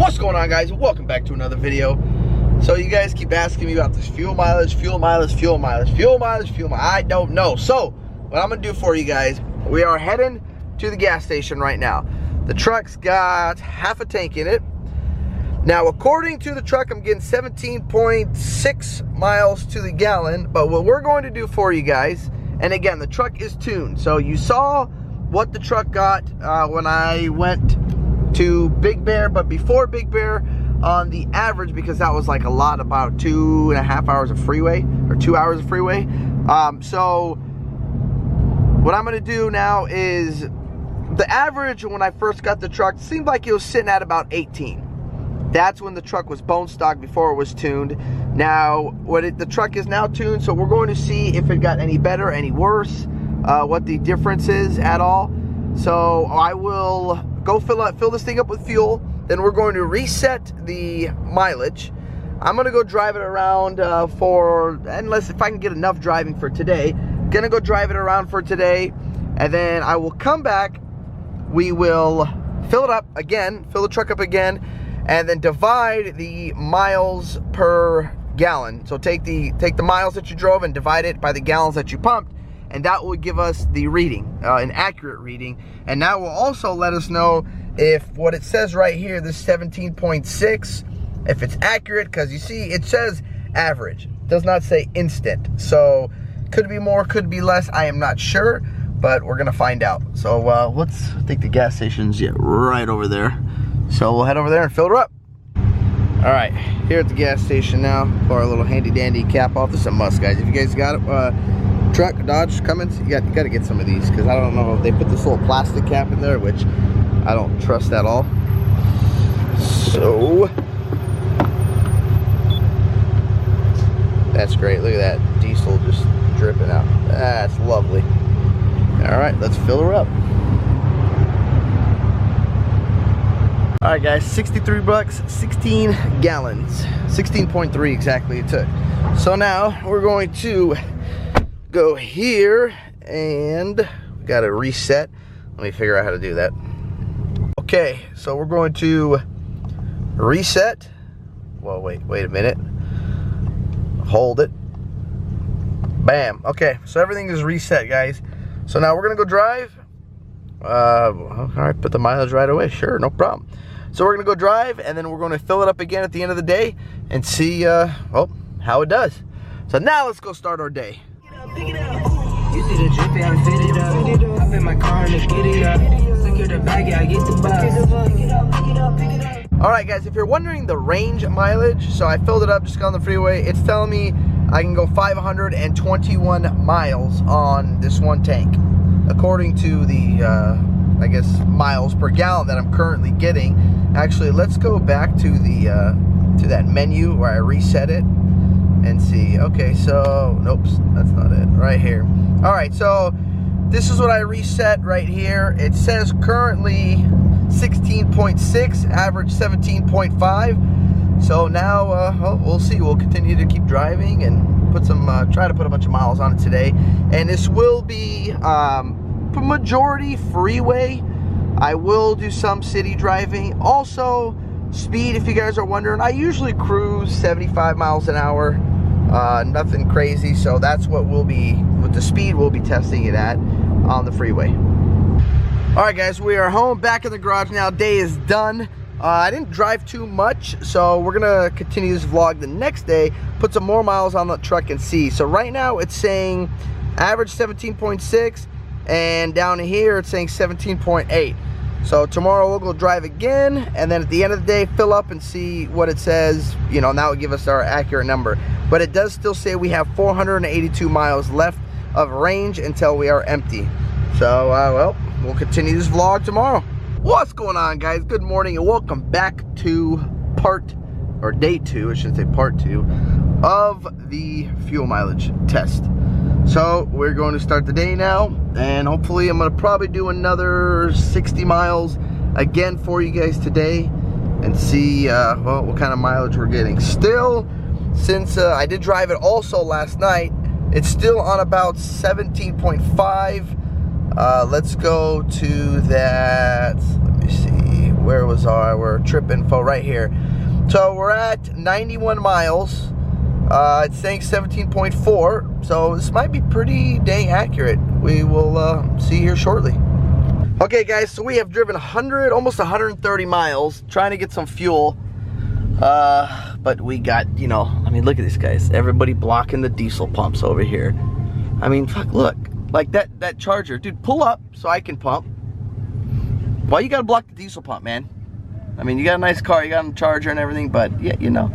What's going on, guys? Welcome back to another video. So you guys keep asking me about this fuel mileage. I don't know. So what I'm gonna do for you guys, we are heading to the gas station right now. The truck's got half a tank in it. Now, according to the truck, I'm getting 17.6 miles to the gallon. But what we're going to do for you guys, and again, the truck is tuned. So you saw what the truck got when I went to Big Bear, but before Big Bear, on the average, because that was like a lot, about 2.5 hours of freeway, or 2 hours of freeway. So what I'm gonna do now is, the average when I first got the truck seemed like it was sitting at about 18. That's when the truck was bone stock before it was tuned. Now, the truck is now tuned, so we're going to see if it got any better, any worse, what the difference is at all. So I will go fill this thing up with fuel. Then we're going to reset the mileage. I'm gonna go drive it around unless if I can get enough driving for today. Gonna go drive it around for today, and then I will come back. We will fill it up again, fill the truck up again, and then divide the miles per gallon. So take the miles that you drove and divide it by the gallons that you pumped, and that will give us the reading, an accurate reading. And that will also let us know if what it says right here, this 17.6, if it's accurate, because you see it says average, it does not say instant. So could be more, could be less, I am not sure, but we're gonna find out. So I think the gas station's right over there. So we'll head over there and fill her up. All right, here at the gas station now for our little handy dandy cap off. This is a must, guys. If you guys got it, truck, Dodge, Cummins, you got to get some of these, because I don't know if they put this little plastic cap in there, which I don't trust at all. So that's great. Look at that diesel just dripping out. That's lovely. All right, let's fill her up. All right, guys, 63 bucks, 16 gallons, 16.3 exactly it took. So now we're going to go here, and we got to reset. Let me figure out how to do that. Okay, so we're going to reset. Well, wait a minute. Hold it. Bam. Okay, so everything is reset, guys. So now we're gonna go drive. All right, put the mileage right away. Sure, no problem. So we're gonna go drive, and then we're gonna fill it up again at the end of the day and see well, how it does. So now let's go start our day. You see the drippy, I'm fitted up. Hop in my car and let's get it up. Secure the bag, yeah, I get the bus. Alright, guys, if you're wondering the range mileage, so I filled it up, just got on the freeway. It's telling me I can go 521 miles on this one tank, according to the I guess miles per gallon that I'm currently getting. Actually, let's go back to the to that menu where I reset it and see. Okay, so nope, that's not it. Right here. All right, so this is what I reset right here. It says currently 16.6, average 17.5. So now well, we'll see. We'll continue to keep driving and put some try to put a bunch of miles on it today. And this will be majority freeway. I will do some city driving. Also, speed, if you guys are wondering, I usually cruise 75 miles an hour. Nothing crazy, so that's what we'll be, with the speed we'll be testing it at on the freeway. All right, guys, we are home, back in the garage now. Day is done. I didn't drive too much, so we're gonna continue this vlog the next day, put some more miles on the truck and see. So right now it's saying average 17.6, and down here it's saying 17.8. So tomorrow we'll go drive again, and then at the end of the day fill up and see what it says, you know, and that will give us our accurate number. But it does still say we have 482 miles left of range until we are empty. So well, we'll continue this vlog tomorrow. What's going on, guys? Good morning and welcome back to day 2, I should say part 2 of the fuel mileage test. So we're going to start the day now, and hopefully I'm going to probably do another 60 miles again for you guys today and see well, what kind of mileage we're getting. Still, since I did drive it also last night, it's still on about 17.5. Let's go to that, let me see, where was our trip info? Right here. So we're at 91 miles. It's saying 17.4, so this might be pretty dang accurate. We will see here shortly. Okay guys, so we have driven almost 130 miles trying to get some fuel. But we got, you know, I mean, look at this, guys. Everybody blocking the diesel pumps over here. I mean, fuck, look. Like that charger. Dude, pull up so I can pump. Why you gotta block the diesel pump, man? I mean, you got a nice car, you got a charger and everything, but yeah, you know.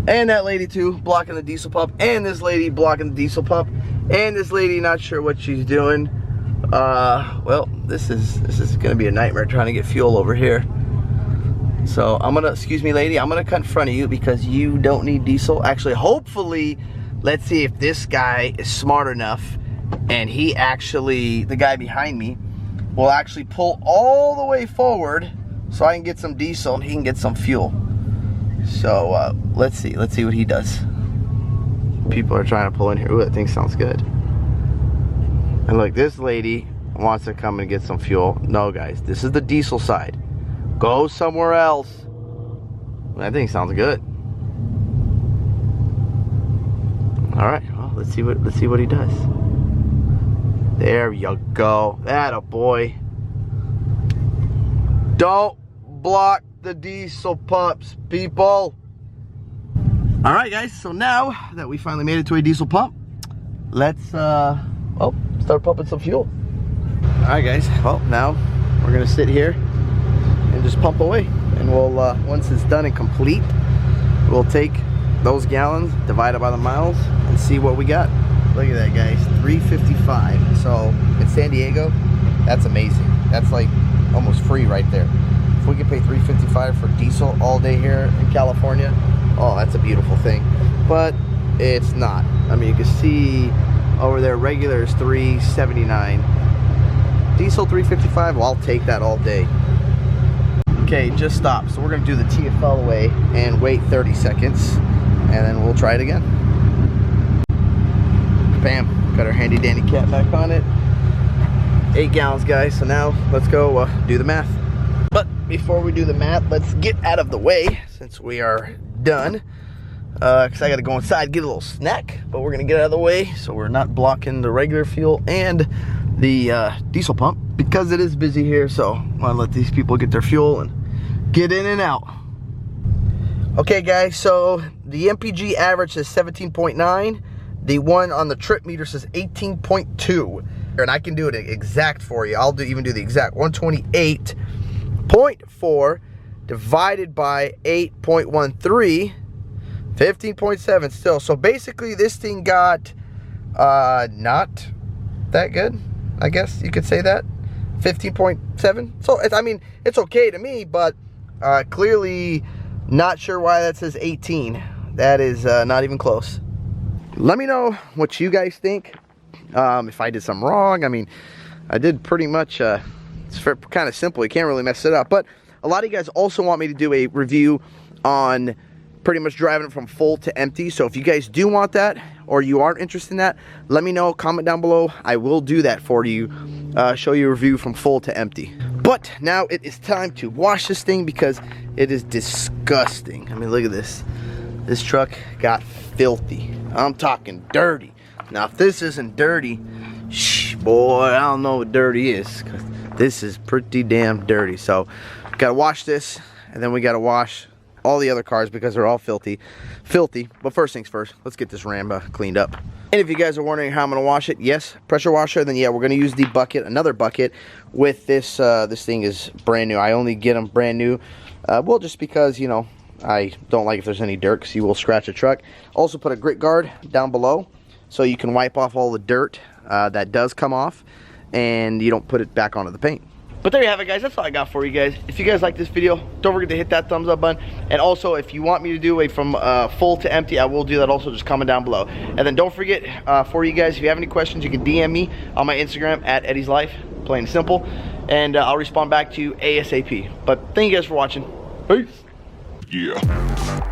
And that lady too, blocking the diesel pump. And this lady blocking the diesel pump. And this lady not sure what she's doing. Well, this is gonna be a nightmare trying to get fuel over here. So I'm gonna, excuse me lady, I'm gonna cut in front of you because you don't need diesel. Actually, hopefully, let's see if this guy is smart enough and he actually, the guy behind me, will actually pull all the way forward so I can get some diesel and he can get some fuel. So let's see what he does. People are trying to pull in here. Ooh, that thing sounds good. And look, this lady wants to come and get some fuel. No guys, this is the diesel side. Go somewhere else. That thing sounds good. All right, well, let's see what he does. There you go. Atta boy. Don't block the diesel pumps, people. All right, guys. So now that we finally made it to a diesel pump, let's start pumping some fuel. All right, guys. Well, now we're gonna sit here and just pump away, and we'll once it's done and complete, we'll take those gallons, divide it by the miles, and see what we got. Look at that, guys, 355. So in San Diego, that's amazing. That's like almost free right there. If we could pay $3.55 for diesel all day here in California, oh, that's a beautiful thing. But it's not. I mean, you can see over there, regular is $3.79. Diesel $3.55. Well, I'll take that all day. Okay, just stop. So we're gonna do the TFL away and wait 30 seconds, and then we'll try it again. Bam, got our handy dandy cap back on it. 8 gallons, guys. So now let's go do the math. But before we do the math, let's get out of the way since we are done. Because I got to go inside, get a little snack. But we're going to get out of the way so we're not blocking the regular fuel and the diesel pump because it is busy here. So I want to let these people get their fuel and get in and out. Okay, guys, so the MPG average is 17.9. The one on the trip meter says 18.2. And I can do it exact for you. I'll even do the exact 128.4 divided by 8.13, 15.7 still. So basically this thing got not that good, I guess you could say that. 15.7. So I mean, it's okay to me, but clearly not sure why that says 18. That is not even close. Let me know what you guys think. If I did something wrong. I mean, I did pretty much, it's kind of simple. You can't really mess it up. But a lot of you guys also want me to do a review on pretty much driving it from full to empty. So if you guys do want that, or you aren't interested in that, let me know, comment down below. I will do that for you, show you a review from full to empty. But now it is time to wash this thing because it is disgusting. I mean, look at this. This truck got filthy. I'm talking dirty. Now, if this isn't dirty, boy, I don't know what dirty is, because this is pretty damn dirty. So, gotta wash this, and then we gotta wash all the other cars because they're all filthy. But first things first, let's get this Ram cleaned up. And if you guys are wondering how I'm gonna wash it, yes, pressure washer. Then yeah, we're gonna use the bucket, another bucket. With this, this thing is brand new. I only get them brand new. Well, just because, you know, I don't like if there's any dirt, because you will scratch a truck. Also put a grit guard down below, so you can wipe off all the dirt that does come off, and you don't put it back onto the paint. But there you have it, guys. That's all I got for you guys. If you guys like this video, don't forget to hit that thumbs up button. And also, if you want me to do a from full to empty, I will do that also. Just comment down below. And then don't forget, for you guys, if you have any questions, you can DM me on my Instagram at Eddie's Life, plain and simple. And I'll respond back to you ASAP. But thank you guys for watching. Peace. Yeah.